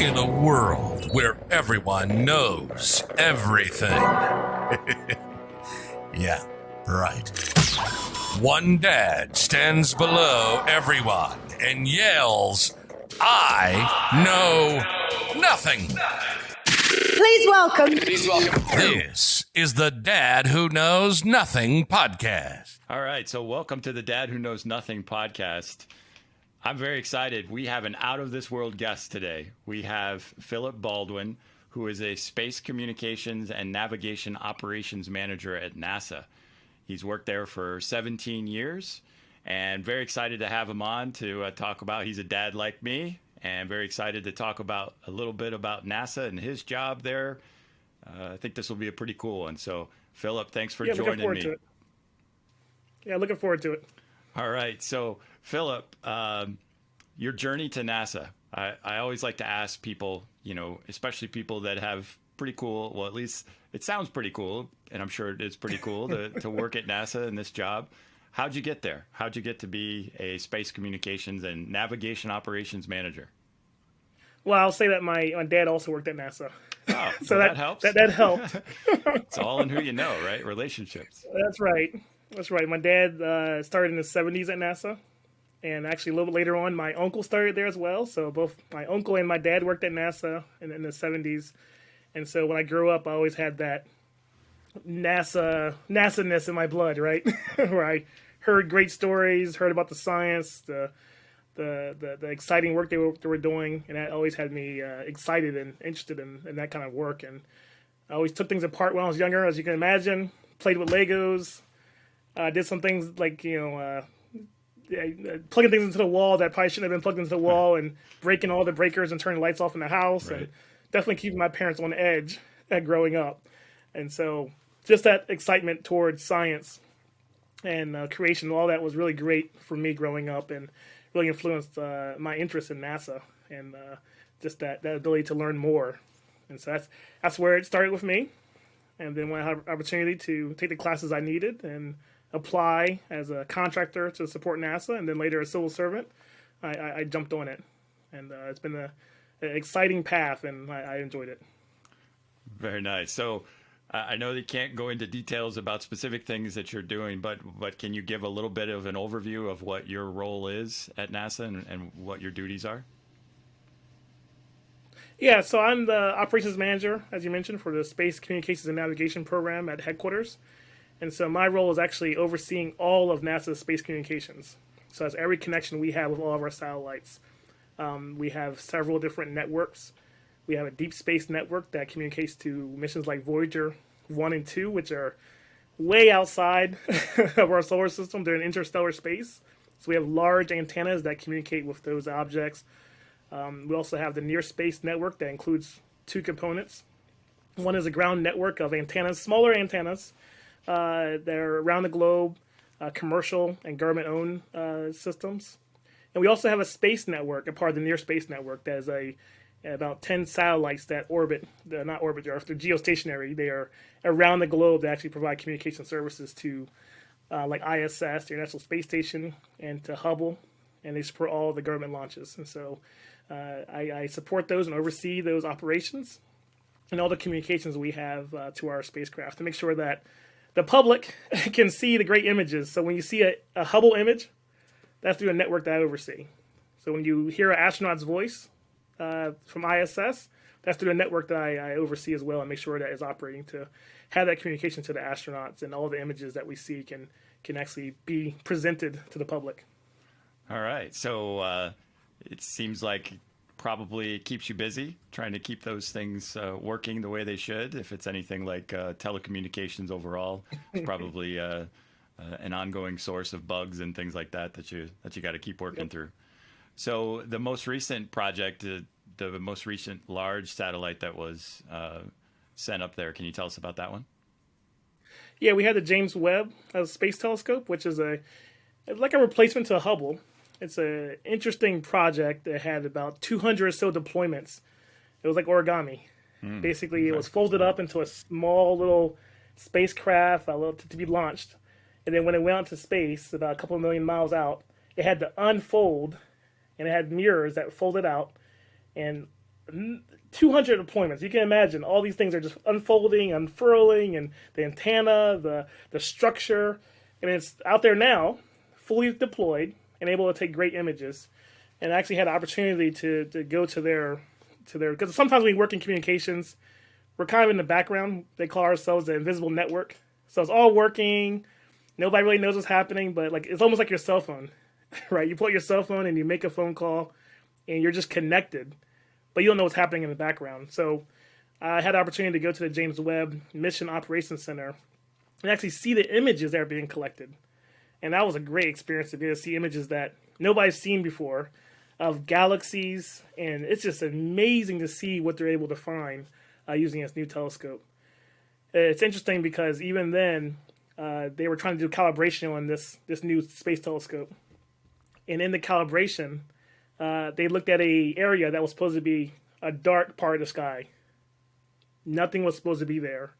In a world where everyone knows everything. Yeah, right. One dad stands below everyone and yells, "I know nothing." Please welcome. This is the Dad Who Knows Nothing podcast. All right, so welcome to the Dad Who Knows Nothing podcast. I'm very excited. We have an out-of-this-world guest today. We have Philip Baldwin, who is a Space Communications and Navigation Operations Manager at NASA. He's worked there for 17 years, and very excited to have him on to talk about, he's a dad like me, and very excited to talk about a little bit about NASA and his job there. I think this will be a pretty cool one. So, Philip, thanks for joining me. Looking forward to it. All right. So, Philip, your journey to NASA. I always like to ask people, especially people that have pretty cool, well, at least it sounds pretty cool, and I'm sure it is pretty cool to work at NASA in this job. How'd you get there? How'd you get to be a Space Communications and Navigation Operations Manager? Well, I'll say that my dad also worked at NASA. Oh, so that helps. That helped. It's all in who you know, right? Relationships. That's right. My dad started in the 70s at NASA. And actually, a little bit later on, my uncle started there as well. So both my uncle and my dad worked at NASA in the 70s. And so when I grew up, I always had that NASA-ness in my blood, right? Where I heard great stories, heard about the science, the exciting work they were doing. And that always had me excited and interested in that kind of work. And I always took things apart when I was younger, as you can imagine, played with Legos, did some things like, plugging things into the wall that probably shouldn't have been plugged into the wall, and breaking all the breakers and turning lights off in the house, right. And definitely keeping my parents on edge growing up. And so just that excitement towards science and creation, all that was really great for me growing up, and really influenced my interest in NASA and just that ability to learn more. And so that's where it started with me. And then when I had an opportunity to take the classes I needed and apply as a contractor to support NASA, and then later a civil servant, I jumped on it. And it's been an exciting path, and I enjoyed it. Very nice. So I know that you can't go into details about specific things that you're doing, but can you give a little bit of an overview of what your role is at NASA and what your duties are? Yeah, so I'm the operations manager, as you mentioned, for the Space Communications and Navigation program at headquarters. And so my role is actually overseeing all of NASA's space communications. So that's every connection we have with all of our satellites. We have several different networks. We have a deep space network that communicates to missions like Voyager 1 and 2, which are way outside of our solar system. They're in interstellar space. So we have large antennas that communicate with those objects. We also have the near space network that includes two components. One is a ground network of antennas, smaller antennas. They're around the globe, commercial and government-owned systems. And we also have a space network, a part of the near space network, that is about 10 satellites that orbit, they're geostationary. They are around the globe that actually provide communication services to like ISS, the International Space Station, and to Hubble, and they support all the government launches. And so I support those and oversee those operations and all the communications we have to our spacecraft to make sure that the public can see the great images. So when you see a Hubble image, that's through a network that I oversee. So when you hear an astronaut's voice from ISS, that's through a network that I oversee as well, and make sure that is operating to have that communication to the astronauts, and all the images that we see can actually be presented to the public. All right. So it seems like probably keeps you busy trying to keep those things working the way they should. If it's anything like telecommunications overall, it's probably an ongoing source of bugs and things like that you got to keep working through. So the most recent project, the most recent large satellite that was sent up there, can you tell us about that one? Yeah, we had the James Webb Space Telescope, which is like a replacement to Hubble. It's an interesting project that had about 200 or so deployments. It was like origami. Basically, it was folded up into a small little spacecraft to be launched. And then when it went out to space, about a couple of million miles out, it had to unfold, and it had mirrors that folded out. And 200 deployments. You can imagine all these things are just unfolding, unfurling, and the antenna, the structure, and it's out there now, fully deployed and able to take great images. And I actually had an opportunity to go to their because sometimes when we work in communications, we're kind of in the background. They call ourselves the invisible network. So it's all working. Nobody really knows what's happening, but like it's almost like your cell phone, right? You pull out your cell phone and you make a phone call, and you're just connected, but you don't know what's happening in the background. So I had the opportunity to go to the James Webb Mission Operations Center and actually see the images that are being collected. And that was a great experience to be able to see images that nobody's seen before of galaxies. And it's just amazing to see what they're able to find using this new telescope. It's interesting because even then, they were trying to do calibration on this new space telescope. And in the calibration, they looked at a area that was supposed to be a dark part of the sky. Nothing was supposed to be there.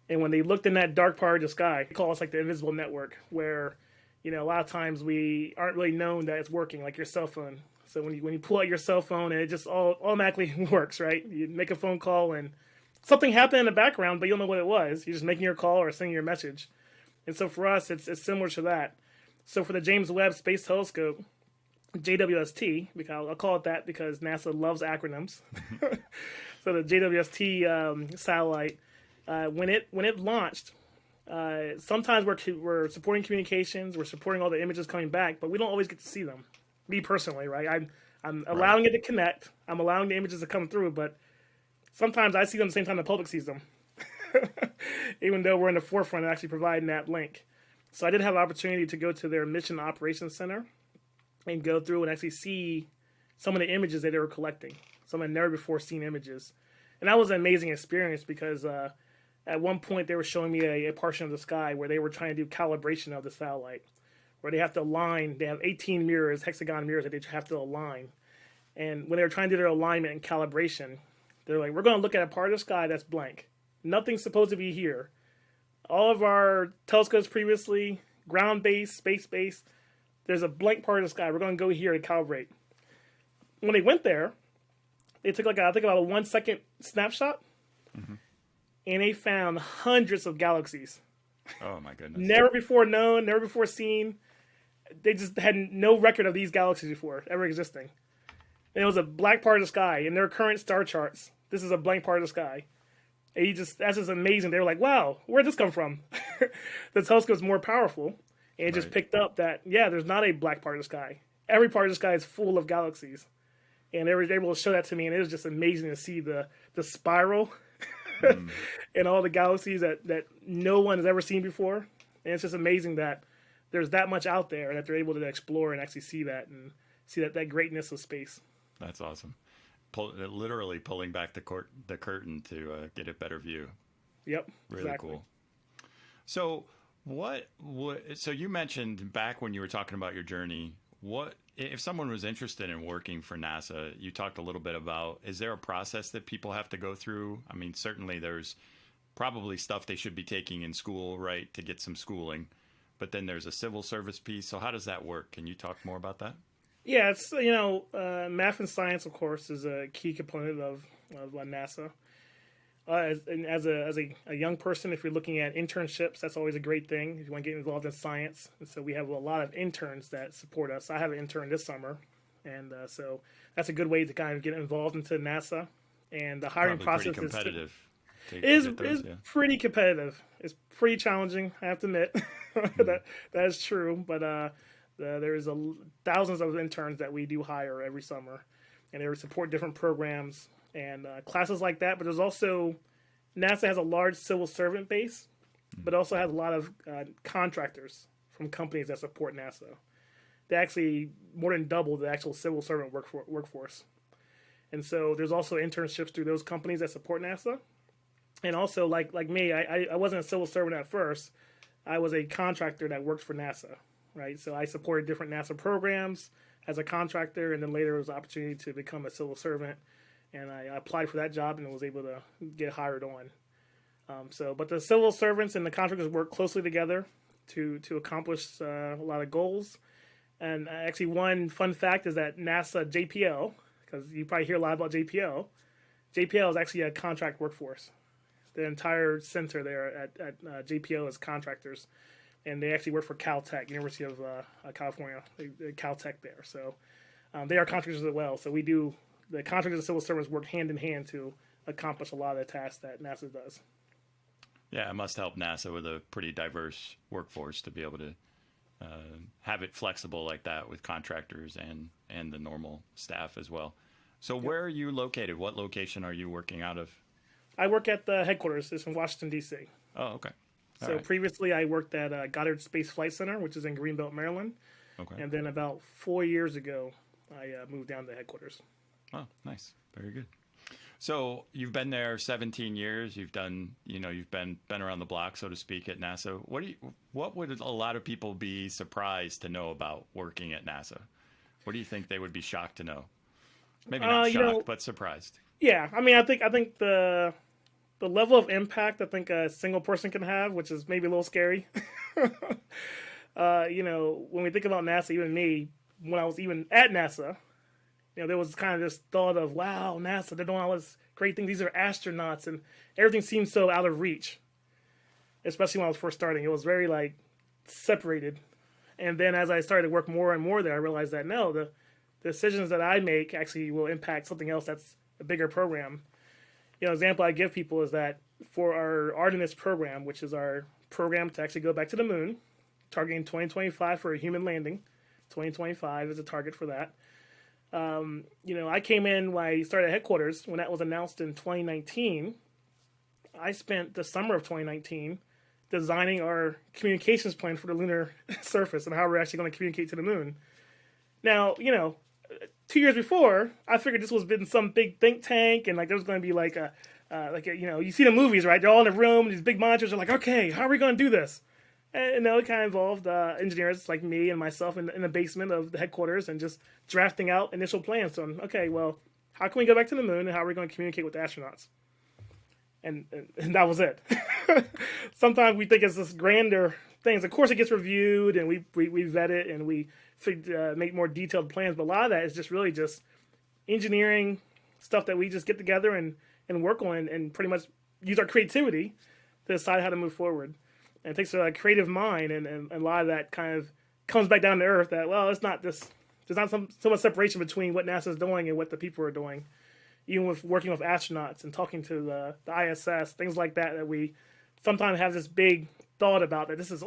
And when they looked in that dark part of the sky, they call us like the invisible network, where, a lot of times we aren't really known that it's working, like your cell phone. So when you pull out your cell phone and it just all automatically works, right? You make a phone call and something happened in the background, but you don't know what it was. You're just making your call or sending your message. And so for us, it's similar to that. So for the James Webb Space Telescope, JWST, because I'll call it that because NASA loves acronyms. So the JWST satellite, when it launched, sometimes we're supporting communications, we're supporting all the images coming back, but we don't always get to see them. Me personally, right? I'm allowing it to connect. I'm allowing the images to come through, but sometimes I see them at the same time the public sees them, even though we're in the forefront of actually providing that link. So I did have an opportunity to go to their Mission Operations Center and go through and actually see some of the images that they were collecting, some of the never before seen images. And that was an amazing experience because at one point they were showing me a portion of the sky where they were trying to do calibration of the satellite, where they have to align. They have 18 mirrors, hexagon mirrors that they have to align. And when they were trying to do their alignment and calibration, they're like, we're going to look at a part of the sky that's blank. Nothing's supposed to be here. All of our telescopes previously, ground-based, space-based, there's a blank part of the sky. We're going to go here to calibrate. When they went there, they took I think about a 1 second snapshot, and they found hundreds of galaxies. Oh my goodness. Never before known, never before seen. They just had no record of these galaxies before, ever existing. And it was a black part of the sky. In their current star charts, this is a blank part of the sky. And that's just amazing. They were like, wow, where'd this come from? The telescope's more powerful. And it just picked up that, there's not a black part of the sky. Every part of the sky is full of galaxies. And they were able to show that to me. And it was just amazing to see the spiral and all the galaxies that no one has ever seen before. And it's just amazing that there's that much out there that they're able to explore and actually see that and see that greatness of space. That's awesome. Literally pulling back the curtain to get a better view. Yep. Really exactly. cool. So so you mentioned back when you were talking about your journey, if someone was interested in working for NASA, you talked a little bit about, is there a process that people have to go through? I mean, certainly there's probably stuff they should be taking in school, right, to get some schooling, but then there's a civil service piece. So how does that work? Can you talk more about that? Yeah, it's math and science, of course, is a key component of NASA. As a young person, if you're looking at internships, that's always a great thing if you want to get involved in science. And so we have a lot of interns that support us. I have an intern this summer, and so that's a good way to kind of get involved into NASA. And the hiring process pretty competitive. is pretty competitive. It's pretty challenging, I have to admit. that is true, but there's thousands of interns that we do hire every summer, and they support different programs and classes like that. But there's also, NASA has a large civil servant base, but also has a lot of contractors from companies that support NASA. They actually more than double the actual civil servant workforce. And so there's also internships through those companies that support NASA. And also, like me, I wasn't a civil servant at first. I was a contractor that worked for NASA, right? So I supported different NASA programs as a contractor, and then later there was an opportunity to become a civil servant. And I applied for that job and was able to get hired on. But the civil servants and the contractors work closely together to accomplish a lot of goals. And actually, one fun fact is that NASA JPL, because you probably hear a lot about JPL. JPL is actually a contract workforce. The entire center there at JPL is contractors, and they actually work for Caltech, University of California, Caltech there. So they are contractors as well. So the contractors and civil servants work hand in hand to accomplish a lot of the tasks that NASA does. Yeah, it must help NASA with a pretty diverse workforce to be able to have it flexible like that with contractors and the normal staff as well. So where are you located? What location are you working out of? I work at the headquarters. It's in Washington, D.C. Oh, okay. So previously I worked at Goddard Space Flight Center, which is in Greenbelt, Maryland. Okay. And then about 4 years ago, I moved down to headquarters. Oh, nice. Very good. So you've been there 17 years. You've done, you've been around the block, so to speak, at NASA. What would a lot of people be surprised to know about working at NASA? What do you think they would be shocked to know? Maybe not shocked, but surprised. Yeah, I mean, I think the level of impact I think a single person can have, which is maybe a little scary. When we think about NASA, even me, when I was even at NASA, there was kind of this thought of, wow, NASA, they're doing all this great things. These are astronauts, and everything seems so out of reach. Especially when I was first starting, it was very separated. And then as I started to work more and more there, I realized that no, the decisions that I make actually will impact something else that's a bigger program. Example I give people is that for our Artemis program, which is our program to actually go back to the moon, targeting 2025 for a human landing. 2025 is a target for that. I came in when I started at headquarters, when that was announced in 2019. I spent the summer of 2019 designing our communications plan for the lunar surface and how we're actually going to communicate to the moon. Now, 2 years before, I figured this was been some big think tank, and there was going to be you see the movies, right? They're all in a room, these big monitors are like, okay, how are we going to do this? And it kind of involved engineers like me and myself in the basement of the headquarters and just drafting out initial plans. So, okay, well, how can we go back to the moon and how are we going to communicate with the astronauts? And that was it. Sometimes we think it's this grander things. Of course, it gets reviewed and we vet it and we make more detailed plans. But a lot of that is just really just engineering stuff that we just get together and work on and pretty much use our creativity to decide how to move forward. And it takes a creative mind, and a lot of that kind of comes back down to earth that, well, it's not this, there's not so much separation between what NASA's doing and what the people are doing. Even with working with astronauts and talking to the ISS, things like that we sometimes have this big thought about that this is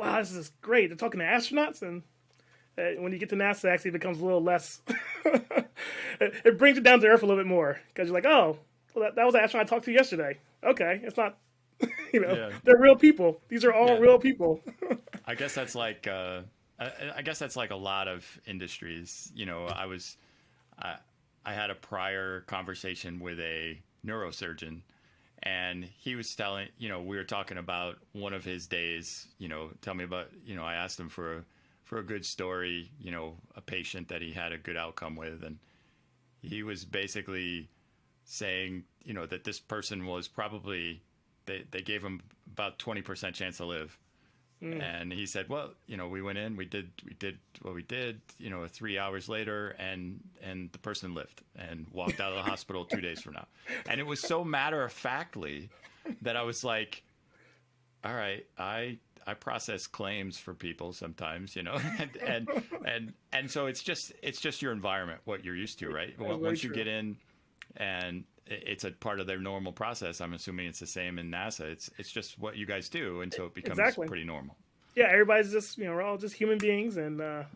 great. They're talking to astronauts, and when you get to NASA, it actually becomes a little less, it brings it down to earth a little bit more, because you're like, oh, well, that was an astronaut I talked to yesterday. Okay, it's not, they're real people. These are all real people. I guess that's like a lot of industries. I had a prior conversation with a neurosurgeon, and he was telling, we were talking about one of his days, tell me about, I asked him for a good story, a patient that he had a good outcome with. And he was basically saying, that this person was probably, they gave him about 20% chance to live. And he said, well, we went in, we did what we did, 3 hours later, and the person lived and walked out of the hospital 2 days from now. And it was so matter-of-factly that I was like, all right, I process claims for people sometimes, and so it's just your environment, what you're used to, right? Once you get in and it's a part of their normal process. I'm assuming it's the same in NASA. It's just what you guys do, and so it becomes pretty normal. Yeah, everybody's just we're all just human beings and have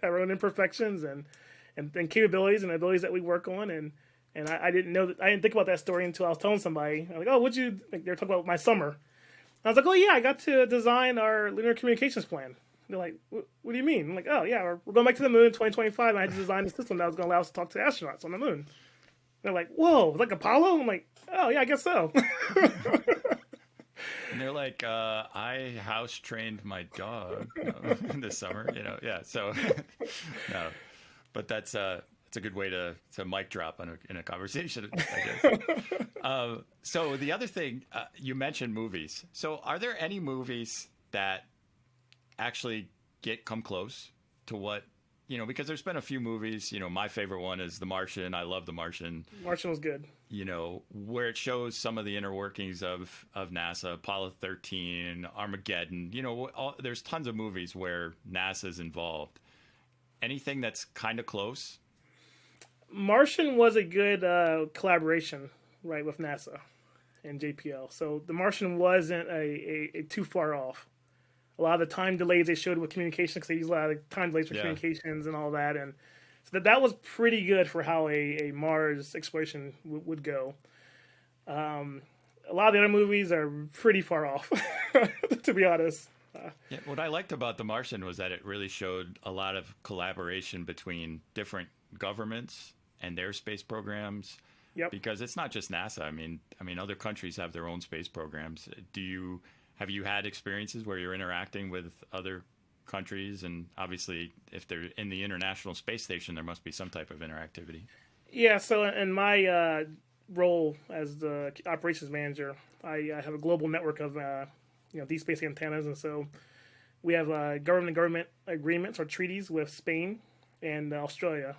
our own imperfections and capabilities and abilities that we work on. And I didn't know that, I didn't think about that story until I was telling somebody. I'm like, oh, they're talking about my summer. And I was like, oh yeah, I got to design our lunar communications plan. They're like, what do you mean? I'm like, oh yeah, we're going back to the moon in 2025, and I had to design a system that was going to allow us to talk to astronauts on the moon. They're like, whoa, like Apollo? I'm like, oh, yeah, I guess so. And they're like, I house trained my dog this summer, yeah. So, no, but that's a good way to mic drop in a conversation, I guess. So the other thing, you mentioned movies. So are there any movies that actually come close to what because there's been a few movies, my favorite one is The Martian. I love The Martian. Martian was good. Where it shows some of the inner workings of NASA, Apollo 13, Armageddon. There's tons of movies where NASA's involved. Anything that's kind of close? Martian was a good collaboration, right, with NASA and JPL. So The Martian wasn't a too far off. A lot of the time delays they showed with communications, because they use a lot of time delays for communications and all that, and so that was pretty good for how a Mars exploration would go. A lot of the other movies are pretty far off, to be honest. What I liked about The Martian was that it really showed a lot of collaboration between different governments and their space programs. Yep. Because it's not just NASA. I mean, other countries have their own space programs. Have you had experiences where you're interacting with other countries? And obviously, if they're in the International Space Station, there must be some type of interactivity. Yeah, so in my role as the operations manager, I have a global network of deep space antennas. And so we have government-to-government agreements or treaties with Spain and Australia.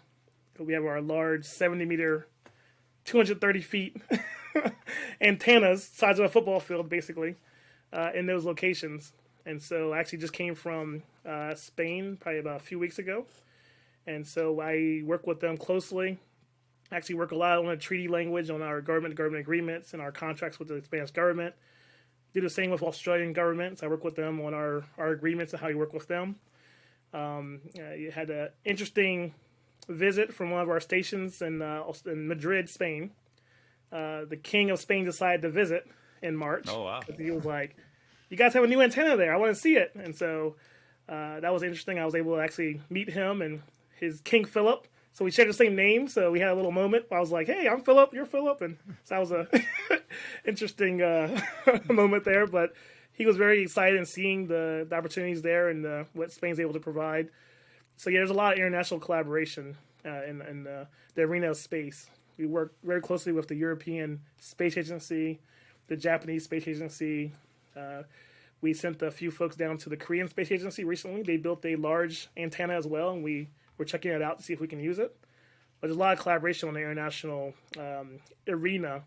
We have our large 70-meter, 230 feet antennas, size of a football field, basically, in those locations. And so I actually just came from Spain probably about a few weeks ago. And so I work with them closely. I actually work a lot on the treaty language, on our government-to-government agreements and our contracts with the Spanish government. Do the same with Australian governments. I work with them on our agreements and how you work with them. You had an interesting visit from one of our stations in Madrid, Spain. The King of Spain decided to visit in March. Oh, wow. He was like, "You guys have a new antenna there. I want to see it." And so that was interesting. I was able to actually meet him and his King Philip. So we shared the same name. So we had a little moment. I was like, "Hey, I'm Philip. You're Philip." And so that was a interesting moment there. But he was very excited in seeing the opportunities there and what Spain's able to provide. So yeah, there's a lot of international collaboration in the arena of space. We work very closely with the European Space Agency, the Japanese Space Agency. We sent a few folks down to the Korean Space Agency recently. They built a large antenna as well, and we're checking it out to see if we can use it. But there's a lot of collaboration on the international arena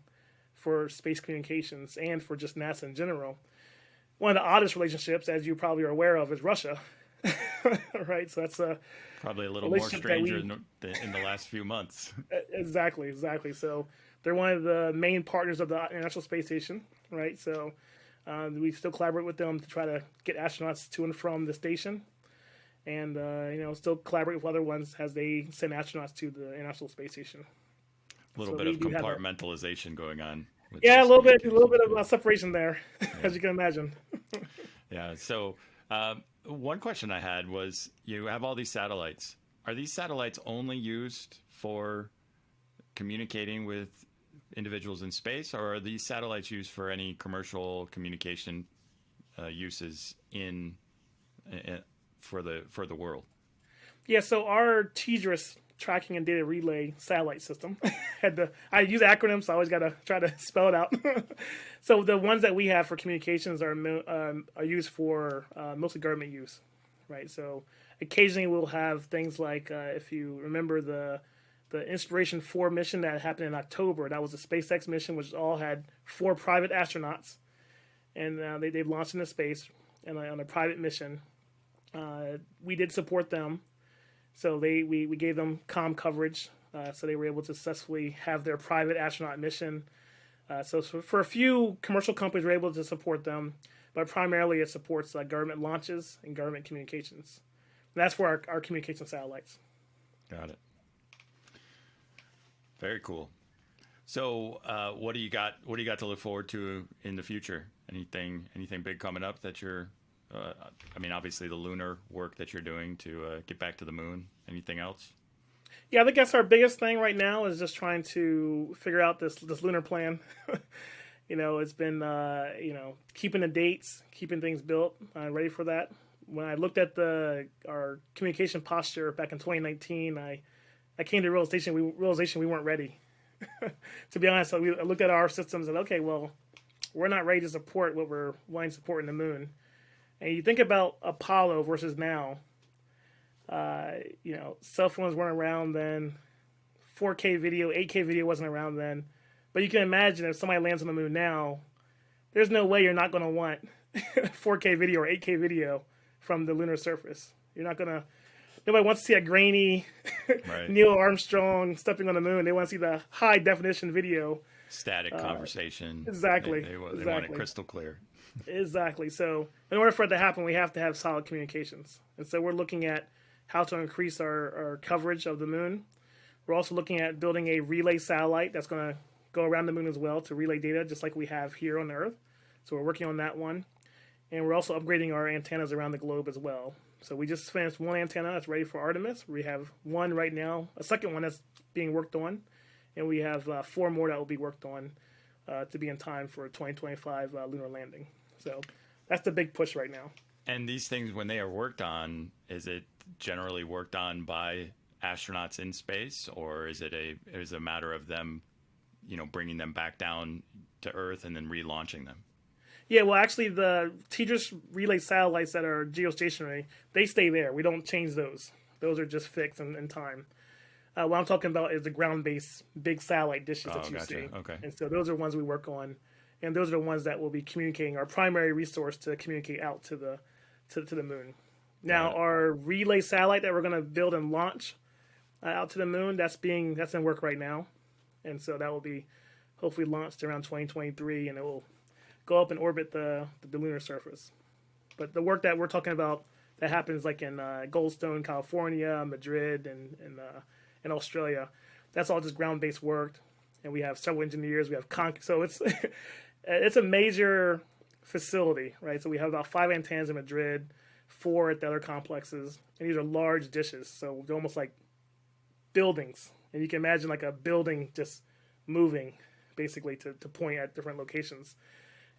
for space communications and for just NASA in general. One of the oddest relationships, as you probably are aware of, is Russia. Right, so that's probably a little more stranger in the last few months. Exactly. So they're one of the main partners of the International Space Station, right? So we still collaborate with them to try to get astronauts to and from the station, and still collaborate with other ones as they send astronauts to the International Space Station. A little bit of compartmentalization going on. Yeah, a little bit of separation there, as you can imagine. Yeah. So one question I had was, you have all these satellites. Are these satellites only used for communicating with individuals in space, or are these satellites used for any commercial communication uses for the world? Yeah, so our TDRS, tracking and data relay satellite system, I use acronyms, so I always got to try to spell it out. So the ones that we have for communications are used for mostly government use, right? So occasionally we'll have things like, if you remember the Inspiration 4 mission that happened in October, that was a SpaceX mission, which all had 4 private astronauts, and they launched into space on a private mission. We did support them. So we gave them comm coverage, so they were able to successfully have their private astronaut mission. So for a few commercial companies, we're able to support them, but primarily it supports government launches and government communications. And that's for our communication satellites. Got it. Very cool. So what do you got? What do you got to look forward to in the future? Anything big coming up that you're? Obviously the lunar work that you're doing to get back to the moon. Anything else? Yeah, I think that's our biggest thing right now is just trying to figure out this lunar plan. It's been keeping the dates, keeping things built, ready for that. When I looked at our communication posture back in 2019, I came to the realization we weren't ready. To be honest, I looked at our systems and okay, well, we're not ready to support what we're wanting to support in the moon. And you think about Apollo versus now, Cell phones weren't around then. 4K video, 8K video wasn't around then. But you can imagine if somebody lands on the moon now, there's no way you're not going to want 4K video or 8K video from the lunar surface. You're not going to. Nobody wants to see a grainy Right. Neil Armstrong stepping on the moon. They want to see the high definition video. Static conversation. Exactly. They want it Exactly. crystal clear. Exactly. So in order for it to happen, we have to have solid communications. And so we're looking at how to increase our coverage of the moon. We're also looking at building a relay satellite that's going to go around the moon as well to relay data, just like we have here on the Earth. So we're working on that one. And we're also upgrading our antennas around the globe as well. So we just finished one antenna that's ready for Artemis. We have one right now, a second one that's being worked on. And we have 4 more that will be worked on to be in time for 2025 lunar landing. So that's the big push right now. And these things, when they are worked on, is it generally worked on by astronauts in space, or is it a matter of them, bringing them back down to Earth and then relaunching them? Yeah, well, actually, the TDRS relay satellites that are geostationary, they stay there. We don't change those. Those are just fixed in time. What I'm talking about is the ground-based big satellite dishes that you gotcha. see. Okay. And so those are ones we work on, and those are the ones that will be communicating our primary resource to communicate out to the moon. Now, our relay satellite that we're going to build and launch out to the moon, that's in work right now, and so that will be hopefully launched around 2023, and it will go up and orbit the lunar surface. But the work that we're talking about that happens like in Goldstone, California, Madrid, and Australia, that's all just ground-based work, and we have several engineers. We have so it's a major facility, right? So we have about 5 antennas in Madrid, 4 at the other complexes, and these are large dishes, so they're almost like buildings, and you can imagine like a building just moving basically to point at different locations.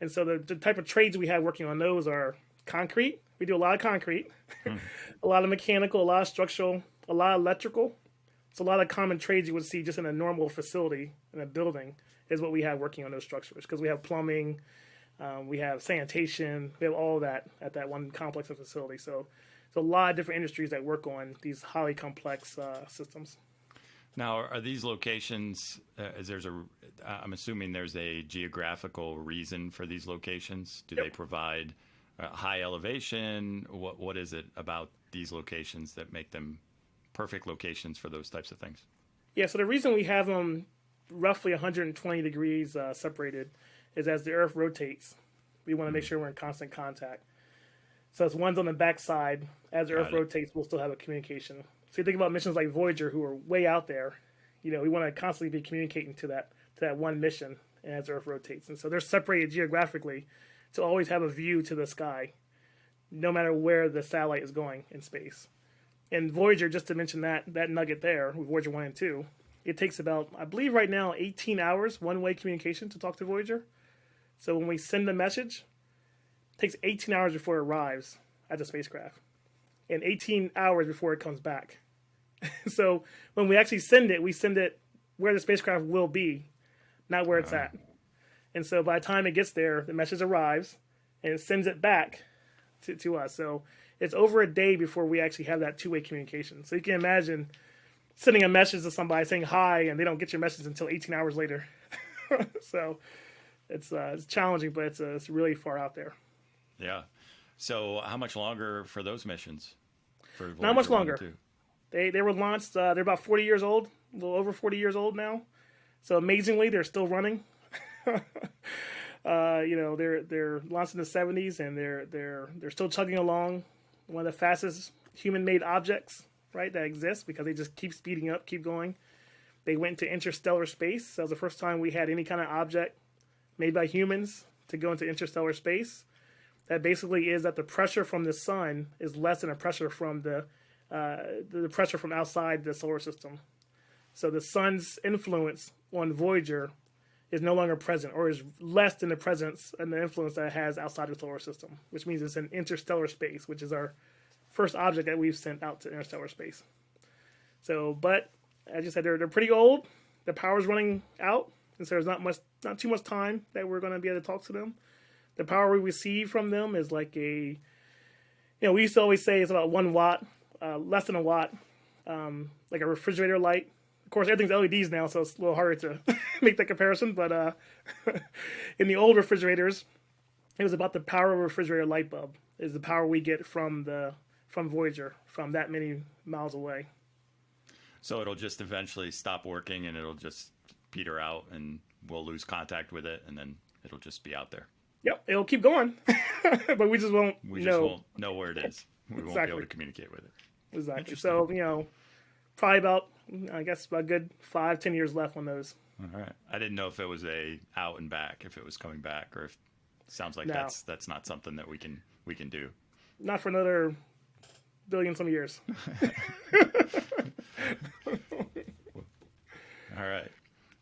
And so the type of trades we have working on those are concrete. We do a lot of concrete, a lot of mechanical, a lot of structural, a lot of electrical. It's a lot of common trades you would see just in a normal facility in a building is what we have working on those structures, because we have plumbing, we have sanitation, we have all of that at that one complex of facility. So there's a lot of different industries that work on these highly complex systems. Now, are these locations? I'm assuming there's a geographical reason for these locations. Do they provide high elevation? What is it about these locations that make them perfect locations for those types of things? Yeah. So the reason we have them roughly 120 degrees separated is as the Earth rotates, we want to make sure we're in constant contact. So it's one's on the backside. As the Earth rotates, we'll still have a communication. So you think about missions like Voyager, who are way out there. We want to constantly be communicating to that one mission as Earth rotates. And so they're separated geographically to always have a view to the sky, no matter where the satellite is going in space. And Voyager, just to mention that nugget there, with Voyager 1 and 2, it takes about, I believe right now, 18 hours one-way communication to talk to Voyager. So when we send the message, it takes 18 hours before it arrives at the spacecraft, and 18 hours before it comes back. So when we actually send it, we send it where the spacecraft will be, not where it's at. And so by the time it gets there, the message arrives, and it sends it back to us. So it's over a day before we actually have that two-way communication. So you can imagine sending a message to somebody saying hi, and they don't get your message until 18 hours later. So it's challenging, but it's really far out there. Yeah. So how much longer for those missions? Not much longer. They were launched. They're about 40 years old, a little over 40 years old now. So amazingly, they're still running. They're launched in the 70s, and they're still chugging along. One of the fastest human-made objects, right, that exists, because they just keep speeding up, keep going. They went into interstellar space. So that was the first time we had any kind of object made by humans to go into interstellar space. That basically is that the pressure from the sun is less than the pressure from the pressure from outside the solar system. So the sun's influence on Voyager is no longer present, or is less than the presence and the influence that it has outside the solar system, which means it's in interstellar space, which is our first object that we've sent out to interstellar space. So, but as you said, they're pretty old. The power's running out, and so there's not too much time that we're going to be able to talk to them. The power we receive from them is like we used to always say it's about 1 watt less than a watt, like a refrigerator light. Of course, everything's LEDs now, so it's a little harder to make that comparison. But in the old refrigerators, it was about the power of a refrigerator light bulb. Is the power we get from Voyager, from that many miles away. So it'll just eventually stop working, and it'll just peter out, and we'll lose contact with it, and then it'll just be out there. Yep, it'll keep going, but we just won't know where it is. We won't be able to communicate with it. Exactly. So, probably about a good 5-10 years left on those. All right. I didn't know if it was a out and back, if it was coming back, or if sounds like that's not something that we can do. Not for another billion some years. All right.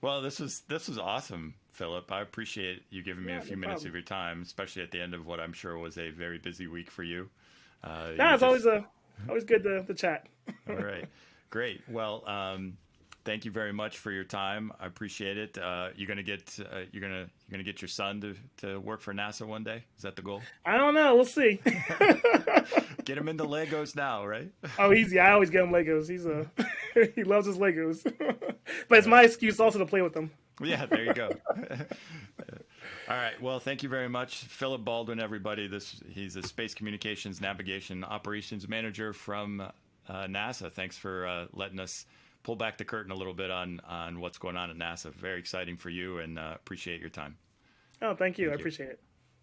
Well, this was awesome, Philip. I appreciate you giving me a few minutes of your time, especially at the end of what I'm sure was a very busy week for you. It's always good to chat. All right, great. Well, thank you very much for your time. I appreciate it. You're gonna get your son to work for NASA one day. Is that the goal? I don't know. We'll see. Get him into Legos now, right? Oh, easy. I always get him Legos. He loves his Legos. But it's my excuse also to play with them. Yeah, there you go. All right. Well, thank you very much, Philip Baldwin. Everybody, he's a Space Communications Navigation Operations Manager from NASA. Thanks for letting us pull back the curtain a little bit on what's going on at NASA. Very exciting for you, and appreciate your time. Oh, thank you. I appreciate it.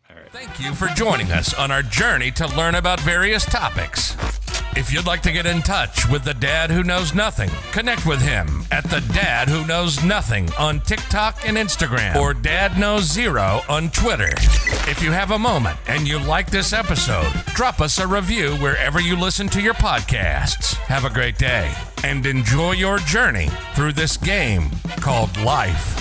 All right. Thank you for joining us on our journey to learn about various topics. If you'd like to get in touch with the Dad Who Knows Nothing, connect with him at the Dad Who Knows Nothing on TikTok and Instagram, or Dad Knows Zero on Twitter. If you have a moment and you like this episode, drop us a review wherever you listen to your podcasts. Have a great day and enjoy your journey through this game called life.